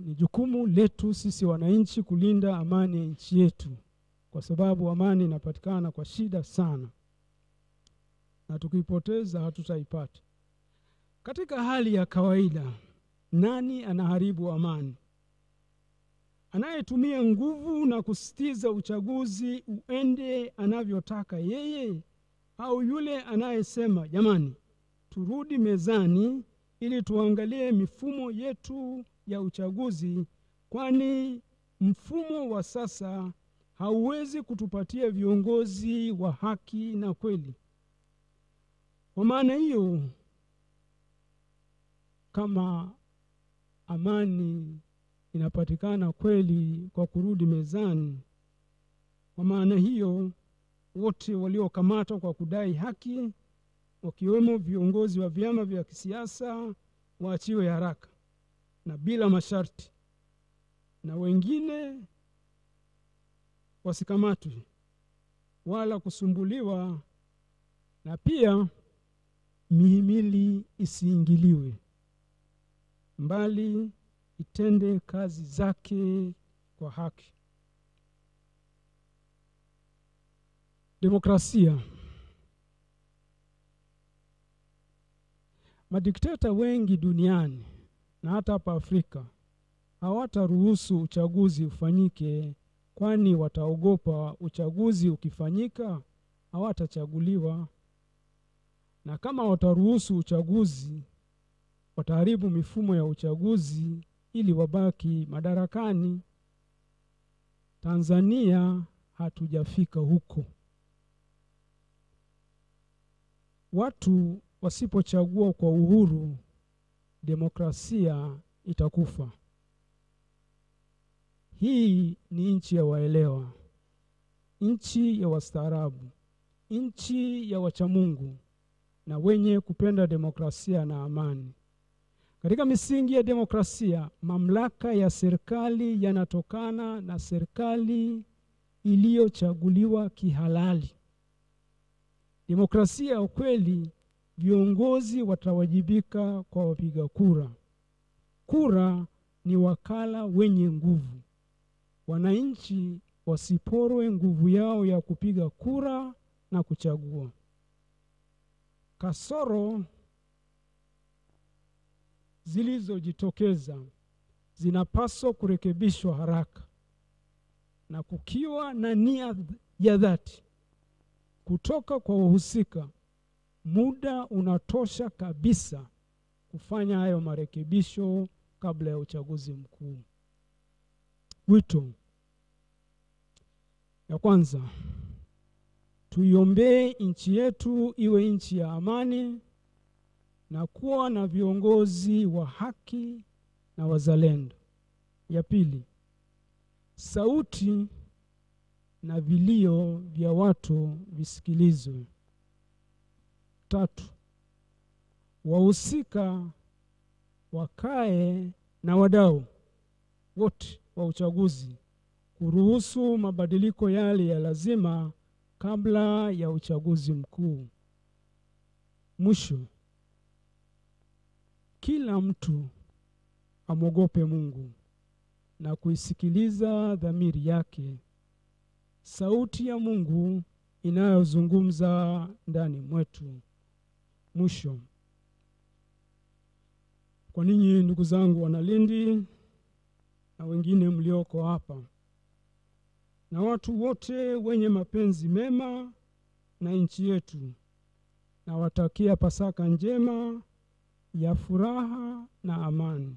Ni jukumu letu sisi wananchi kulinda amani ya nchi yetu, kwa sababu amani inapatikana kwa shida sana, na tukipoteza hatutaipata. Katika hali ya kawaida, nani anaharibu amani? Anayetumia nguvu na kusitiza uchaguzi uende anavyotaka yeye, au yule anayesema jamani, turudi mezani ili tuangalie mifumo yetu ya uchaguzi, kwani mfumo wa sasa hauwezi kutupatia viongozi wa haki na kweli. Kwa maana hiyo, kama amani inapatikana kweli kwa kurudi mezani, kwa maana hiyo wote waliokamatwa kwa kudai haki, wakiwemo viongozi wa vyama vya kisiasa, waachiwe haraka na bila masharti, na wengine wasikamatwe wala kusumbuliwa, na pia mihimili isiingiliwe, mbali itende kazi zake kwa haki. Demokrasia. Madikteta wengi duniani na hata hapa Afrika hawataruhusu uchaguzi ufanyike, kwani wataogopa uchaguzi ukifanyika hawatachaguliwa, na kama wataruhusu uchaguzi wataharibu mifumo ya uchaguzi ili wabaki madarakani. Tanzania hatujafika huko. Watu wasipochagua kwa uhuru, demokrasia itakufa. Hii ni nchi ya waelewa, nchi ya wastaarabu, nchi ya wachamungu na wenye kupenda demokrasia na amani. Katika misingi ya demokrasia, mamlaka ya serikali yanatokana na serikali iliyochaguliwa kihalali. Demokrasia ya kweli, viongozi watawajibika kwa wapiga kura. Kura ni wakala wenye nguvu. Wananchi wasiporwe nguvu yao ya kupiga kura na kuchagua. Kasoro zilizojitokeza zinapaswa kurekebishwa haraka, na kukiwa na nia ya dhati kutoka kwa wahusika, muda unatosha kabisa kufanya hayo marekebisho kabla ya uchaguzi mkuu. Wito ya kwanza, tuiombee nchi yetu iwe nchi ya amani na kuwa na viongozi wa haki na wazalendo. Ya pili, sauti na vilio vya watu visikilizwe. Tatu, wahusika wakae na wadau wote wa uchaguzi kuruhusu mabadiliko yale ya lazima kabla ya uchaguzi mkuu. Mwisho, kila mtu amwogope Mungu na kuisikiliza dhamiri yake, sauti ya Mungu inayozungumza ndani mwetu. Mwisho, kwa ninyi ndugu zangu Wanalindi na wengine mlioko hapa, na watu wote wenye mapenzi mema na nchi yetu, na watakia Pasaka njema ya furaha na amani.